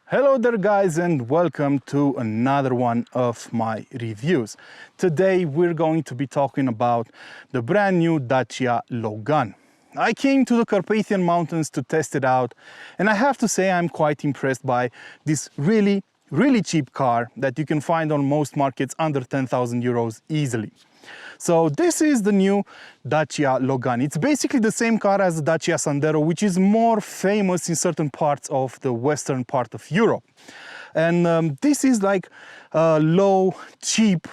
Hello there guys, and welcome to another one of my reviews. Today we're going to be talking about the brand new Dacia Logan. I came to the Carpathian Mountains to test it out, and I have to say I'm quite impressed by this really cheap car that you can find on most markets under 10,000 euros easily. So this is the new Dacia Logan. It's basically the same car as the Dacia Sandero, which is more famous in certain parts of the western part of Europe. And this is like a low, cheap,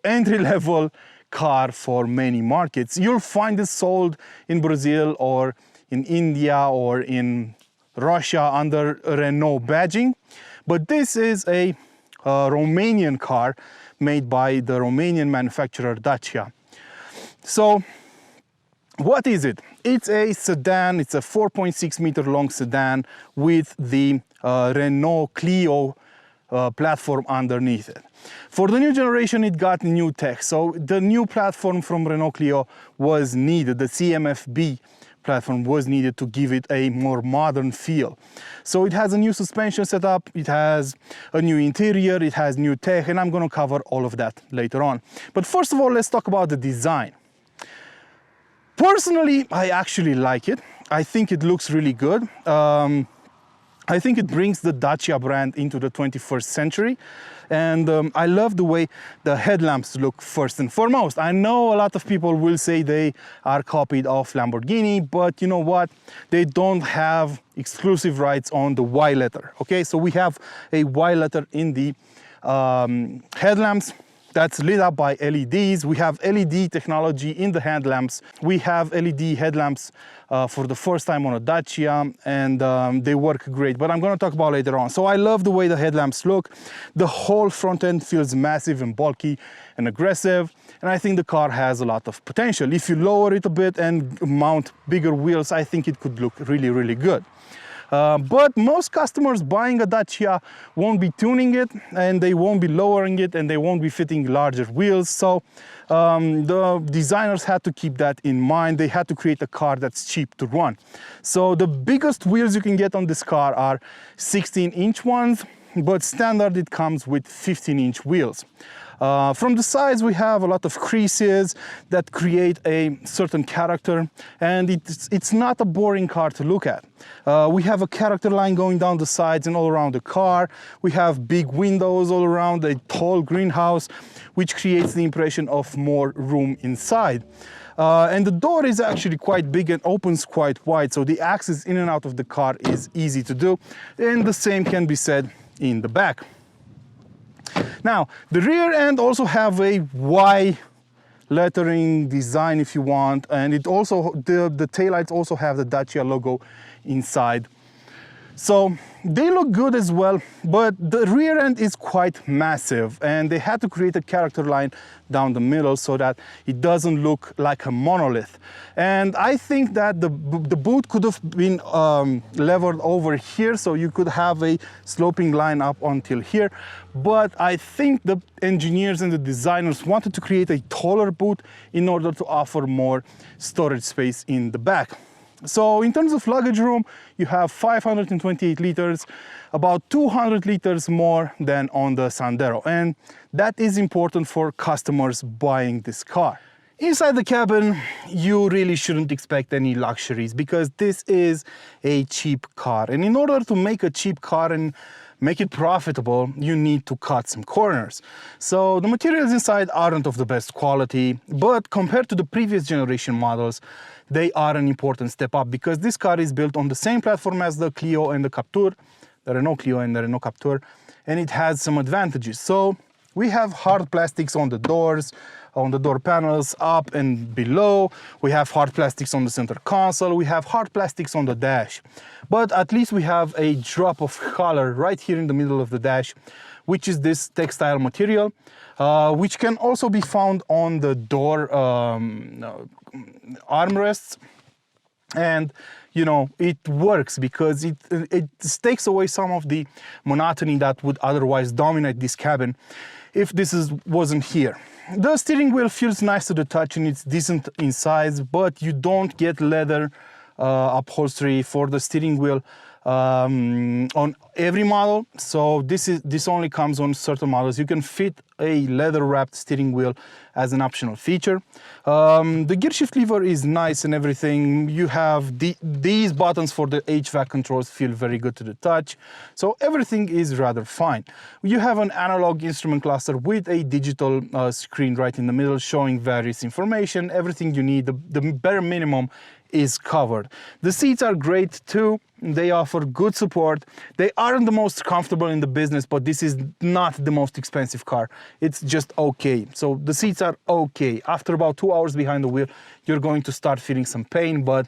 entry-level car for many markets. You'll find it sold in Brazil or in India or in Russia under Renault badging. But this is a Romanian car made by the Romanian manufacturer Dacia. So what is it? It's a sedan. It's a 4.6 meter long sedan with the Renault Clio platform underneath it. For the new generation, it got new tech. So the new platform from Renault Clio was needed. The CMF-B platform was needed to give it a more modern feel. So it has a new suspension setup, it has a new interior, it has new tech, and I'm going to cover all of that later on. But first of all, let's talk about the design. Personally, I actually like it. I think it looks really good. I think it brings the Dacia brand into the 21st century. And I love the way the headlamps look first and foremost. I know a lot of people will say they are copied off Lamborghini, but you know what? They don't have exclusive rights on the Y letter, okay? So we have a Y letter in the headlamps that's lit up by LEDs. We have LED technology in the headlamps. We have LED headlamps for the first time on a Dacia, and they work great, but I'm going to talk about later on. So I love the way the headlamps look. The whole front end feels massive and bulky and aggressive, and I think the car has a lot of potential. If you lower it a bit and mount bigger wheels, I think it could look really good. But most customers buying a Dacia won't be tuning it, and they won't be lowering it, and they won't be fitting larger wheels. So the designers had to keep that in mind. They had to create a car that's cheap to run. So the biggest wheels you can get on this car are 16-inch ones, but standard it comes with 15-inch wheels. From the sides, we have a lot of creases that create a certain character, and it's not a boring car to look at. We have a character line going down the sides and all around the car. We have big windows all around, a tall greenhouse, which creates the impression of more room inside. And the door is actually quite big and opens quite wide, so the access in and out of the car is easy to do, and the same can be said in the back. Now, the rear end also have a Y lettering design if you want, and it also the taillights also have the Dacia logo inside. So they look good as well, but the rear end is quite massive, and they had to create a character line down the middle so that it doesn't look like a monolith. And I think that the boot could have been leveled over here, so you could have a sloping line up until here. But I think the engineers and the designers wanted to create a taller boot in order to offer more storage space in the back. So in terms of luggage room, you have 528 liters, about 200 liters more than on the Sandero, and that is important for customers buying this car. Inside the cabin, you really shouldn't expect any luxuries because this is a cheap car, and in order to make a cheap car and make it profitable, you need to cut some corners. So the materials inside aren't of the best quality, but compared to the previous generation models, they are an important step up because this car is built on the same platform as the Clio and the Captur, the Renault Clio and the Renault Captur, and it has some advantages. So we have hard plastics on the doors, on the door panels, up and below. We have hard plastics on the center console. We have hard plastics on the dash. But at least we have a drop of color right here in the middle of the dash, which is this textile material, which can also be found on the door armrests. And you know, it works because it takes away some of the monotony that would otherwise dominate this cabin if this wasn't here. The steering wheel feels nice to the touch and it's decent in size, but you don't get leather upholstery for the steering wheel. on every model. So this only comes on certain models. You can fit a leather-wrapped steering wheel as an optional feature. The gear shift lever is nice and everything. You have these buttons for the HVAC controls, feel very good to the touch. So everything is rather fine. You have an analog instrument cluster with a digital screen right in the middle showing various information, everything you need. The bare minimum is covered. The seats are great too. They offer good support. They aren't the most comfortable in the business, but this is not the most expensive car. It's just okay. So the seats are okay. After about 2 hours behind the wheel, you're going to start feeling some pain, but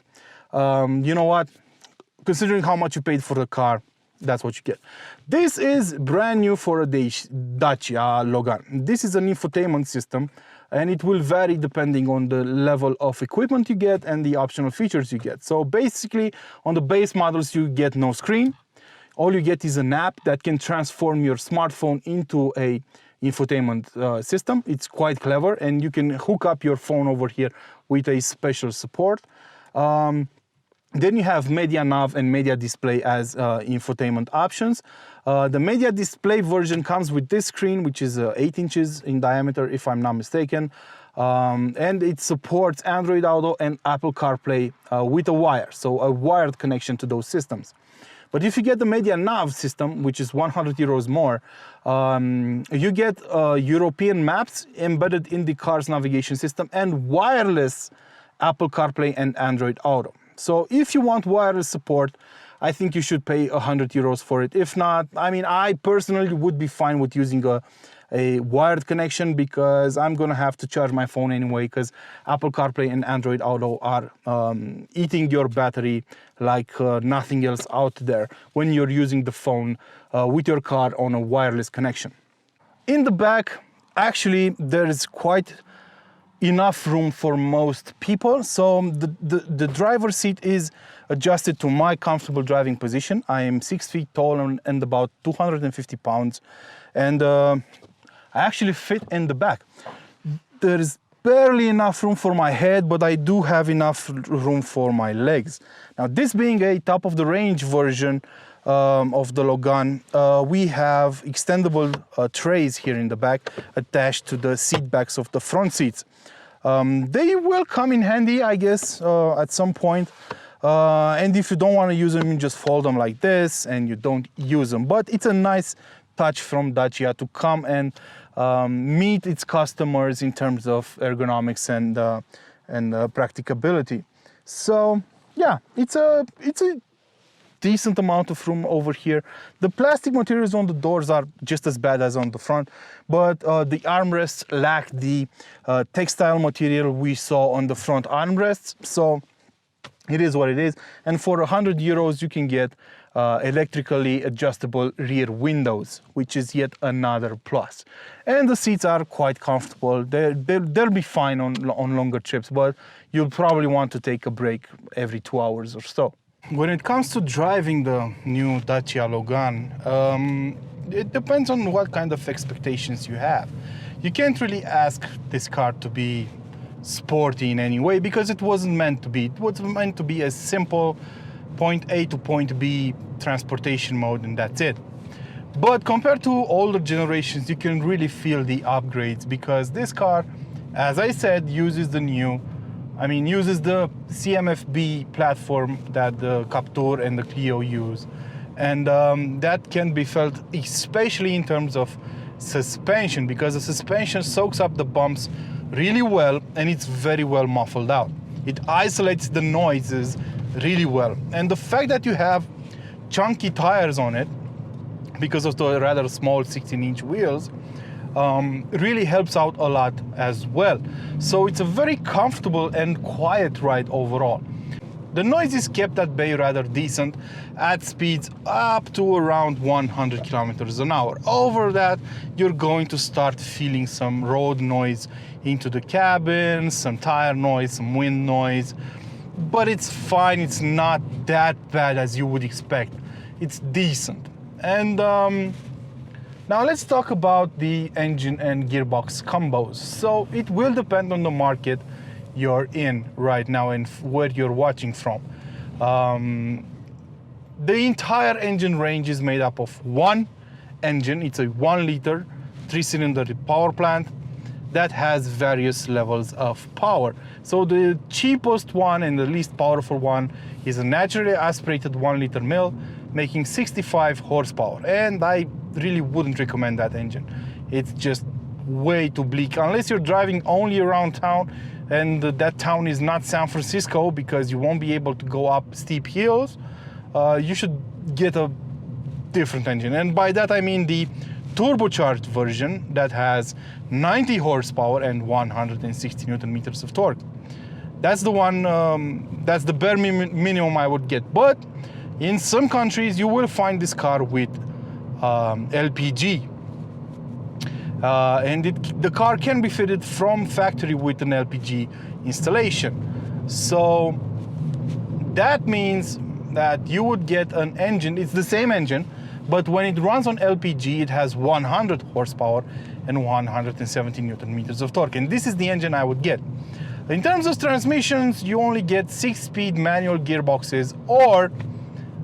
you know what? Considering how much you paid for the car, that's what you get. This is brand new for a Dacia Logan. This is an infotainment system, and it will vary depending on the level of equipment you get and the optional features you get. So basically, on the base models, you get no screen. All you get is an app that can transform your smartphone into a infotainment system. It's quite clever, and you can hook up your phone over here with a special support. Then you have Media Nav and Media Display as infotainment options. The Media Display version comes with this screen, which is 8 inches in diameter, if I'm not mistaken. And it supports Android Auto and Apple CarPlay with a wire, so a wired connection to those systems. But if you get the Media Nav system, which is 100 euros more, you get European maps embedded in the car's navigation system and wireless Apple CarPlay and Android Auto. So if you want wireless support, I think you should pay 100 euros for it. If not, I mean, I personally would be fine with using a wired connection because I'm gonna have to charge my phone anyway because Apple CarPlay and Android Auto are eating your battery like nothing else out there when you're using the phone with your car on a wireless connection. In the back, actually, there is quite enough room for most people. So the driver's seat is adjusted to my comfortable driving position. I am 6 feet tall and about 250 pounds. And I actually fit in the back. There is barely enough room for my head, but I do have enough room for my legs. Now, this being a top-of-the-range version of the Logan, we have extendable trays here in the back attached to the seat backs of the front seats. They will come in handy, I guess, at some point. And if you don't want to use them, you just fold them like this and you don't use them. But it's a nice touch from Dacia to come and meet its customers in terms of ergonomics and practicability. So yeah, it's a decent amount of room over here. The plastic materials on the doors are just as bad as on the front, but the armrests lack the textile material we saw on the front armrests. So it is what it is. And for 100 euros, you can get electrically adjustable rear windows, which is yet another plus. And the seats are quite comfortable. They'll be fine on longer trips, but you'll probably want to take a break every 2 hours or so. When it comes to driving the new Dacia Logan, it depends on what kind of expectations you have. You can't really ask this car to be sporty in any way because it wasn't meant to be. It was meant to be a simple point A to point B transportation mode, and that's it. But compared to older generations, you can really feel the upgrades because this car, as I said, uses the CMF-B platform that the Captur and the Clio use. And that can be felt especially in terms of suspension because the suspension soaks up the bumps really well and it's very well muffled out. It isolates the noises really well. And the fact that you have chunky tires on it because of the rather small 16-inch wheels really helps out a lot as well. So it's a very comfortable and quiet ride overall. The noise is kept at bay rather decent at speeds up to around 100 kilometers an hour. Over that, you're going to start feeling some road noise into the cabin, some tire noise, some wind noise, but it's fine. It's not that bad as you would expect. It's decent. And now let's talk about the engine and gearbox combos. So it will depend on the market you're in right now and where you're watching from. The entire engine range is made up of one engine. It's a 1 liter 3-cylinder power plant that has various levels of power. So the cheapest one and the least powerful one is a naturally aspirated 1 liter mill making 65 horsepower. And I really wouldn't recommend that engine. It's just way too bleak, unless you're driving only around town, and that town is not San Francisco, because you won't be able to go up steep hills. You should get a different engine. And by that I mean the turbocharged version that has 90 horsepower and 160 Newton meters of torque. That's the one, that's the bare minimum I would get. But in some countries you will find this car with LPG. And the car can be fitted from factory with an LPG installation. So that means that you would get an engine, it's the same engine, but when it runs on LPG, it has 100 horsepower and 170 Newton meters of torque. And this is the engine I would get. In terms of transmissions, you only get 6-speed manual gearboxes or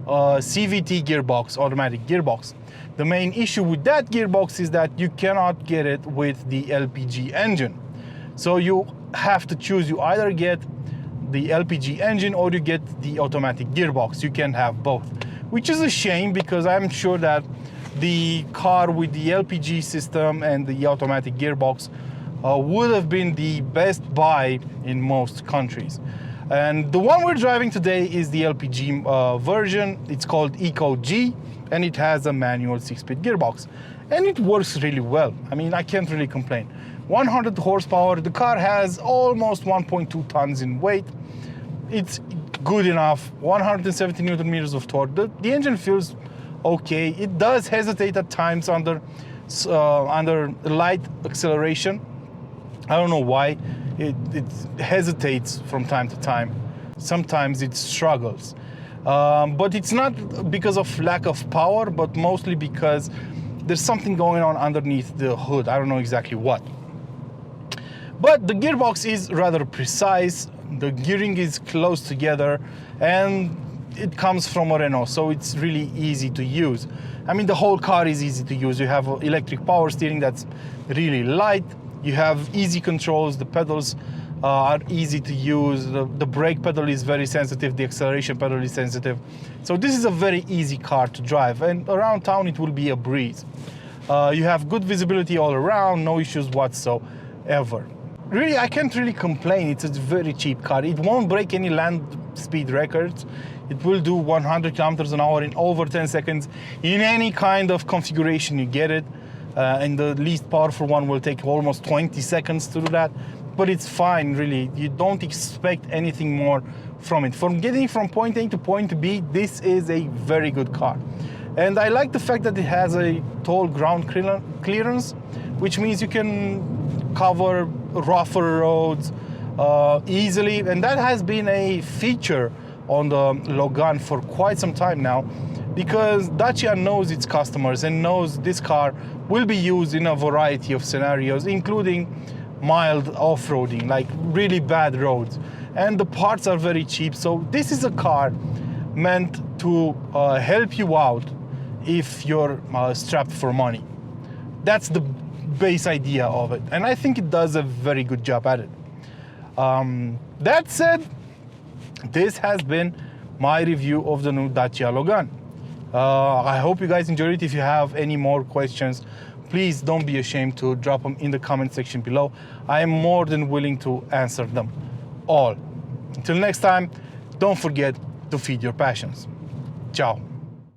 CVT gearbox, automatic gearbox. The main issue with that gearbox is that you cannot get it with the LPG engine. So you have to choose, you either get the LPG engine or you get the automatic gearbox. You can't have both, which is a shame, because I'm sure that the car with the LPG system and the automatic gearbox would have been the best buy in most countries. And the one we're driving today is the LPG version. It's called ECO-G, and it has a manual 6-speed gearbox. And it works really well. I mean, I can't really complain. 100 horsepower, the car has almost 1.2 tons in weight. It's good enough. 170 Newton meters of torque. The engine feels okay. It does hesitate at times under light acceleration. I don't know why. It hesitates from time to time. Sometimes it struggles. But it's not because of lack of power, but mostly because there's something going on underneath the hood. I don't know exactly what. But the gearbox is rather precise. The gearing is close together, and it comes from a Renault, so it's really easy to use. I mean, the whole car is easy to use. You have electric power steering that's really light. You have easy controls. The pedals are easy to use. The brake pedal is very sensitive. The acceleration pedal is sensitive. So this is a very easy car to drive, and around town it will be a breeze. You have good visibility all around, no issues whatsoever. Really, I can't really complain. It's a very cheap car. It won't break any land speed records. It will do 100 kilometers an hour in over 10 seconds in any kind of configuration you get it. And the least powerful one will take almost 20 seconds to do that. But it's fine, really. You don't expect anything more from it. From getting from point A to point B, this is a very good car. And I like the fact that it has a tall ground clearance, which means you can cover rougher roads easily. And that has been a feature on the Logan for quite some time now, because Dacia knows its customers and knows this car will be used in a variety of scenarios, including mild off-roading, like really bad roads. And the parts are very cheap. So this is a car meant to help you out if you're strapped for money. That's the base idea of it. And I think it does a very good job at it. That said, this has been my review of the new Dacia Logan. I hope you guys enjoyed it. If you have any more questions, please don't be ashamed to drop them in the comment section below. I am more than willing to answer them all. Until next time, don't forget to feed your passions. Ciao.